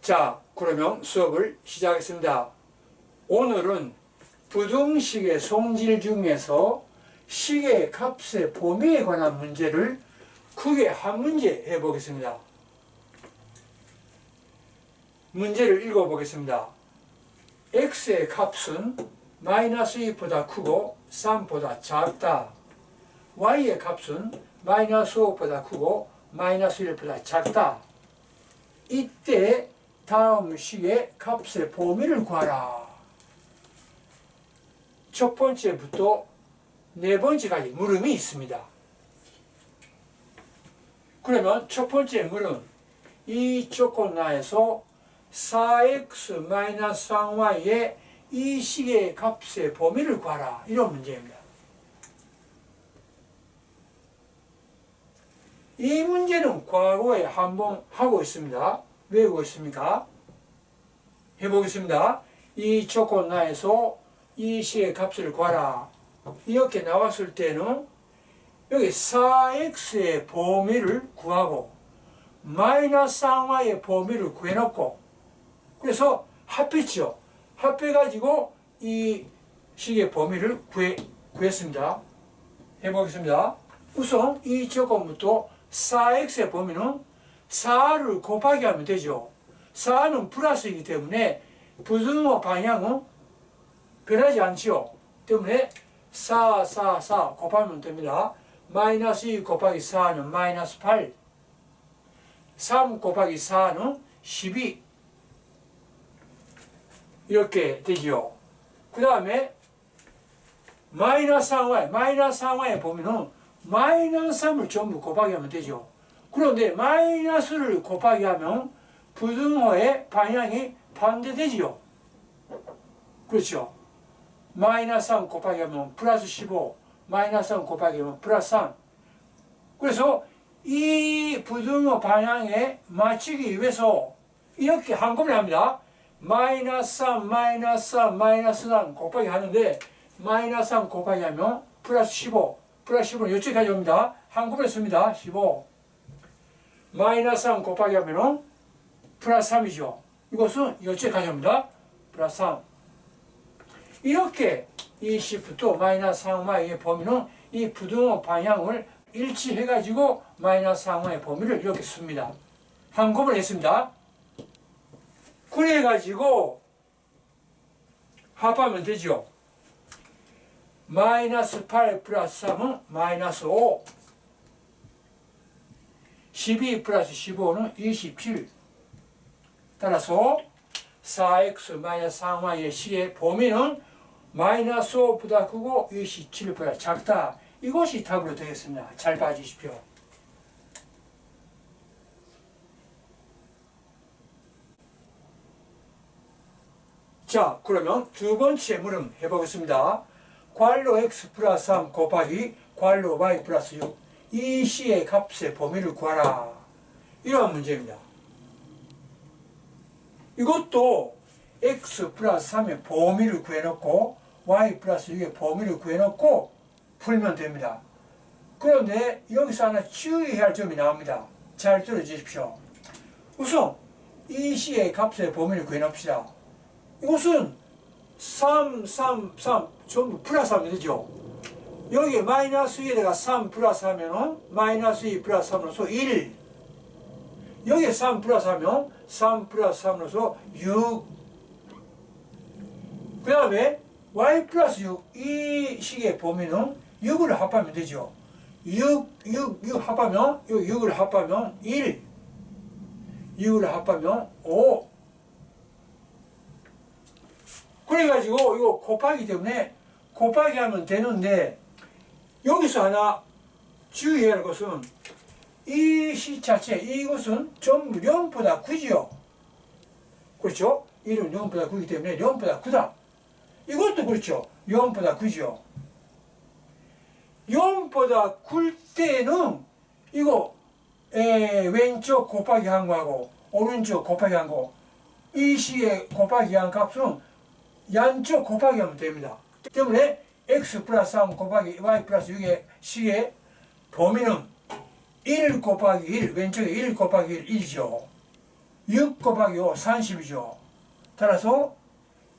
자, 그러면 수업을 시작하겠습니다. 오늘은 부등식의 성질 중에서 식의 값의 범위에 관한 문제를 크게 한 문제 해보겠습니다. 문제를 읽어보겠습니다. x의 값은 마이너스 2보다 크고 3보다 작다. y의 값은 마이너스 5보다 크고 마이너스 1보다 작다. 이때 다음 식의 값의 범위를 구하라. 첫 번째부터 네 번째까지 물음이 있습니다. 그러면 첫 번째 물음, 이 조건하에서 4x-3y의 이 식의 값의 범위를 구하라. 이런 문제입니다. 이 문제는 과거에 한번 하고 있습니다. 외우고 있습니까? 해보겠습니다. 이 조건하에서 이 식의 값을 구하라. 이렇게 나왔을 때는 여기 4x의 범위를 구하고 마이너스 3y의 범위를 구해놓고 그래서 합했죠. 합해가지고 이 식의 범위를 구했습니다. 해보겠습니다. 우선 이 조건부터 4x의 범위는 4를 곱하기 하면 되죠. 4는 플러스이기 때문에 부등호 방향은 변하지 않죠. 때문에 4 곱하면 됩니다. 마이너스 2 곱하기 4는 마이너스 8, 3 곱하기 4는 12 이렇게 되죠. 그 다음에 마이너스 3y 보면은 마이너스 3을 전부 곱하기 하면 되죠. 그런데 마이너스를 곱하기 하면 부등호의 방향이 반대되지요. 그렇죠. 마이너스 3 곱하기 하면 플러스 15, 마이너스 3 곱하기 하면 플러스 3. 그래서 이 부등호 방향에 맞추기 위해서 이렇게 한꺼번에 합니다. 마이너스 3, 마이너스 3, 마이너스 3 곱하기 하는데 마이너스 3 곱하기 하면 플러스 15, 플러스 15는 이쪽까지 옵니다. 한꺼번에 씁니다. 15. 마이너스 3 곱하기 하면 플러스 3이죠. 이것은 이쪽까지 옵니다. 플러스 3. 이렇게 이 식부터 마이너스 3y의 범위는 이 부등호 방향을 일치해가지고 마이너스 3y의 범위를 이렇게 씁니다. 한꺼번에 했습니다. 그래가지고 합하면 되죠. 마이너스 8 플러스 3은 마이너스 5, 12 플러스 15는 27. 따라서 4x-3y의 식의 범위는 마이너스 5보다 크고 27보다 작다. 이것이 답으로 되겠습니다. 잘 봐주십시오. 자, 그러면 두 번째 물음 해보겠습니다. 괄호 x 플러스 3 곱하기 괄호 y 플러스 6. 이 식의 값의 범위를 구하라. 이런 문제입니다. 이것도 x 플러스 3의 범위를 구해놓고 y 플러스 6의 범위를 구해놓고 풀면 됩니다. 그런데 여기서 하나 주의해야 할 점이 나옵니다. 잘 들어주십시오. 우선 이 식의 값의 범위를 구해놓읍시다. 이것은 3 전부 플러스 하면 되죠. 여기 마이너스 2에다가 3 플러스 하면은 마이너스 2 플러스 3으로서 1. 여기에 3 플러스 하면 3 플러스 3으로서 6. 그 다음에 y 플러스 6. 이 식의 범위는 6을 합하면 되죠. 6 합하면, 6을 합하면 1. 6을 합하면 5. 그래가지고 이거 곱하기 때문에 곱하기 하면 되는데 여기서 하나 주의해야 할 것은 이 식 자체, 이것은 전부 0보다 크지요. 그렇죠? 1은 0보다 크기 때문에 0보다 크다. 이것도 그렇죠. 0보다 크지요. 0보다 클 때는 이거 왼쪽 곱하기 한 거하고 오른쪽 곱하기 한 거, 이 식의 곱하기 한 값은 양쪽 곱하기 하면 됩니다. 때문에 x 플러스 3 곱하기 y 플러스 6의 식의 범위는 1 곱하기 1, 왼쪽에 1 곱하기 1, 1이죠. 6 곱하기 5 30이죠. 따라서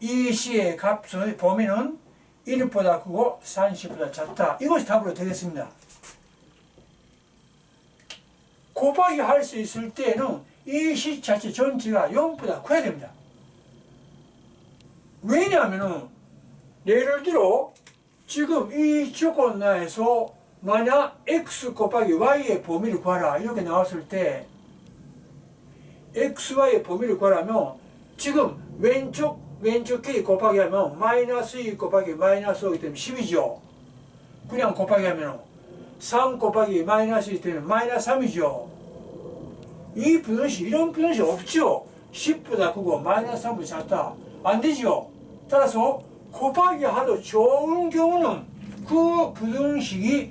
이 C의 값의 범위는 1보다 크고 30보다 작다. 이것이 답으로 되겠습니다. 곱하기 할 수 있을 때는 이 C 자체 전체가 0보다 커야 됩니다. 왜냐하면 예를 들어 지금 이 조건 내에서 만약 x 곱하기 y의 범위를 구하라 이렇게 나왔을 때 xy의 범위를 구하라면 지금 왼쪽끼리 곱하기 하면 마이너스 2 곱하기 마이너스 5이기 때문에 10이죠. 그냥 곱하기 하면 3 곱하기 마이너스 2 때문에 마이너스 3이죠. 이 분식 이런 분식 없죠. 10보다 크고 마이너스 3보다 작다. 안 되죠. 따라서 곱하기 하도 좋은 경우는 그 부등식이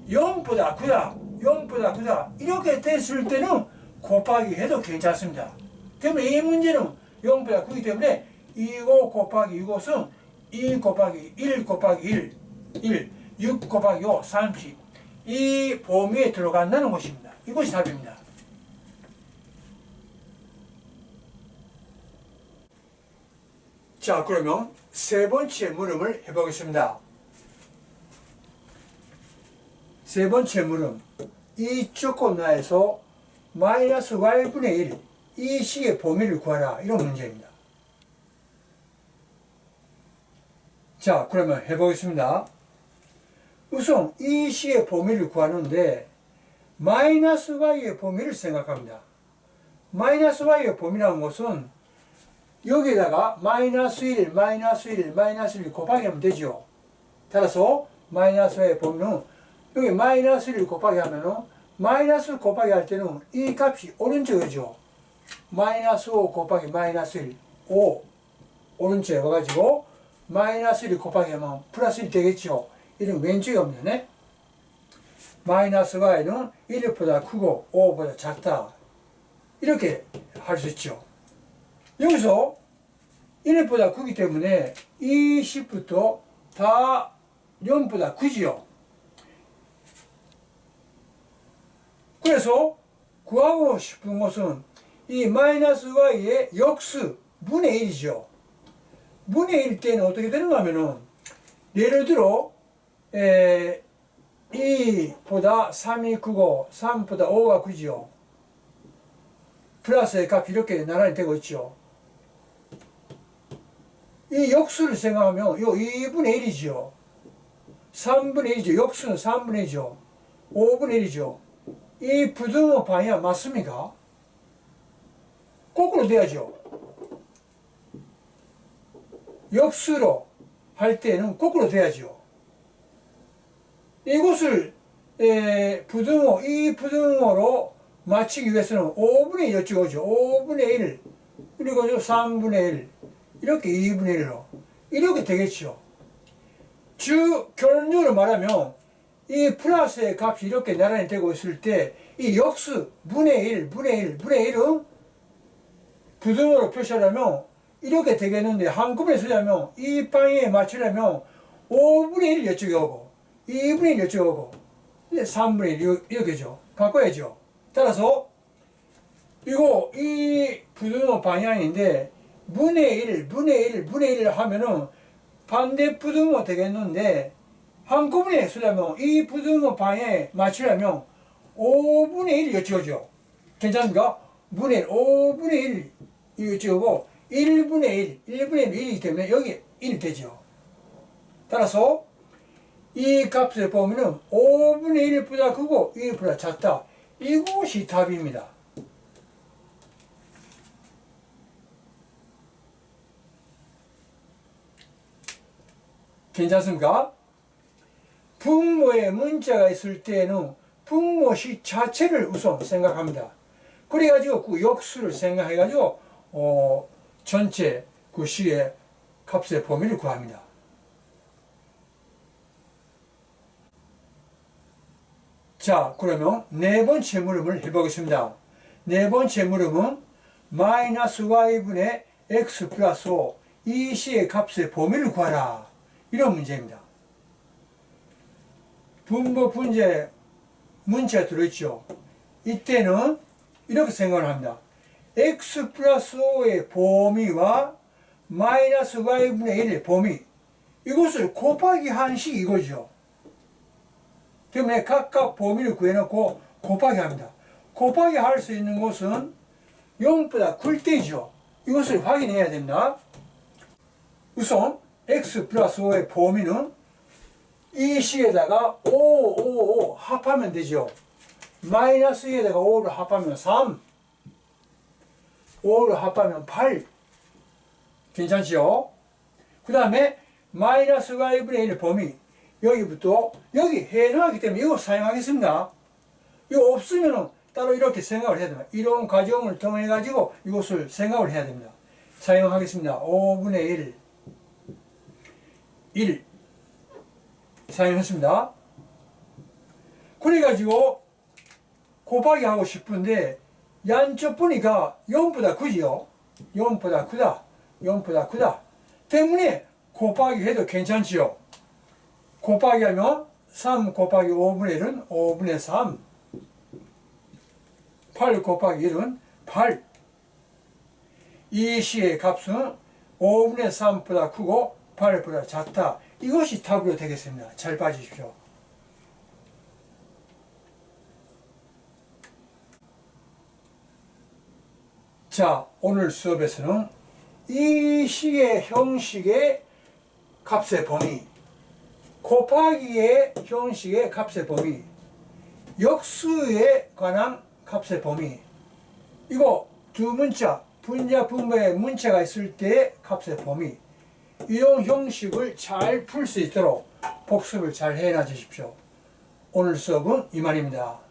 0보다 크다, 0보다 크다 이렇게 됐을 때는 곱하기 해도 괜찮습니다. 때문에 이 문제는 0보다 크기 때문에 이거 곱하기 이것은 2 곱하기 1 곱하기 1, 6 곱하기 5, 30 이 범위에 들어간다는 것입니다. 이것이 답입니다. 자, 그러면 세 번째 물음을 해보겠습니다. 세 번째 물음, 이 조건 내에서 마이너스 y분의 1, 이 C의 범위를 구하라 이런 문제입니다. 자, 그러면 해보겠습니다. 우선 이 C의 범위를 구하는데 마이너스 y의 범위를 생각합니다. 마이너스 y의 범위라는 것은 여기에다가 마이너스 1, 마이너스 1, 마이너스 1 곱하기 하면 되죠. 따라서 마이너스 y의 범위는 여기 마이너스 1 곱하기 하면은 마이너스 곱하기 할 때는 이 값이 오른쪽이죠. 마이너스 5 곱하기 마이너스 1, 5 오른쪽에 와가지고 마이너스 1 곱하기 하면 플러스 1 되겠죠. 이는 왼쪽에 없는 네? 마이너스 y는 1보다 크고 5보다 작다. 이렇게 할 수 있죠. 여기서 1보다 크기 때문에 이 10부터 다 0보다 크지요. 그래서 구하고 싶은 것은 이 마이너스 y의 역수 분의 1이죠. 분의 1 때는 어떻게 되는가 하면은 예를 들어 2보다 3이 크고 3보다 5가 크지요. 플러스의 값이 이렇게 나란히 되고 있죠. 이 역수를 생각하면 요 2분의 1이죠. 3분의 1이죠. 역수는 3분의 1이죠. 5분의 1이죠. 이 부등호 방향 맞습니까? 거꾸로 돼야죠. 역수로 할 때는 거꾸로 돼야죠. 이것을 부등호, 이 부등호로 맞추기 위해서는 5분의 1 여쭤보죠. 5분의 1 그리고 3분의 1 이렇게 2분의 1로 이렇게 되겠죠. 즉 결론적으로 말하면 이 플러스의 값이 이렇게 나란히 되고 있을 때 이 역수 분의 1, 분의 1, 분의 1은 부등호로 표시하려면 이렇게 되겠는데 한꺼번에 쓰려면 이 방향에 맞추려면 5분의 1 이쪽에 오고 2분의 1 이쪽에 오고 3분의 1 이렇게죠. 바꿔야죠. 따라서 이거 이 부등호 방향인데 분의 1, 분의 1, 분의 1 하면은 반대 부등호 되겠는데 한꺼번에 쓰려면 이 부등호 방향에 맞추려면 5분의 1 이거 찍어줘. 괜찮습니까? 분의 1, 5분의 1 이거 찍고 1분의 1, 1분의 1이기 때문에 여기 1이 되죠. 따라서 이 값을 보면은 5분의 1보다 크고 1보다 작다. 이것이 답입니다. 괜찮습니까? 분모에 문자가 있을 때는 분모식 자체를 우선 생각합니다. 그래가지고 그 역수를 생각해가지고 전체 그 식의 값의 범위를 구합니다. 자, 그러면 네 번째 물음을 해보겠습니다. 네 번째 물음은 마이너스 y분의 x 플러스 5 이 C의 값의 범위를 구하라. 이런 문제입니다. 분모 분자에 문자가 들어있죠. 이때는 이렇게 생각을 합니다. x 플러스 5의 범위와 마이너스 y분의 1의 범위, 이것을 곱하기 한식 이거죠. 때문에 각각 범위를 구해놓고 곱하기 합니다. 곱하기 할 수 있는 것은 0보다 클 때죠. 이것을 확인해야 됩니다. 우선 x 플러스 5의 범위는 이 식에다가 5 합하면 되죠. 마이너스 2에다가 5를 합하면 3, 5를 합하면 8. 괜찮지요? 그 다음에 마이너스 y분의 1의 범위, 여기부터 여기 해놓았기 때문에 이거 사용하겠습니다. 이거 없으면 따로 이렇게 생각을 해야 됩니다. 이런 과정을 통해 가지고 이것을 생각을 해야 됩니다. 사용하겠습니다. 5분의 1 사용했습니다. 그래가지고 곱하기 하고 싶은데 양쪽 보니까 0보다 크지요. 0보다 크다. 0보다 크다. 때문에 곱하기 해도 괜찮지요. 곱하기 하면 3 곱하기 5분의 1은 5분의 3. 8 곱하기 1은 8. 이 시의 값은 5분의 3보다 크고 8보다 작다. 이것이 답으로 되겠습니다. 잘 봐주십시오. 자, 오늘 수업에서는 이 식의 형식의 값의 범위, 곱하기의 형식의 값의 범위, 역수에 관한 값의 범위, 이거 두 문자, 분자, 분모의 문자가 있을 때의 값의 범위, 이런 형식을 잘 풀 수 있도록 복습을 잘 해놔 주십시오. 오늘 수업은 이만입니다.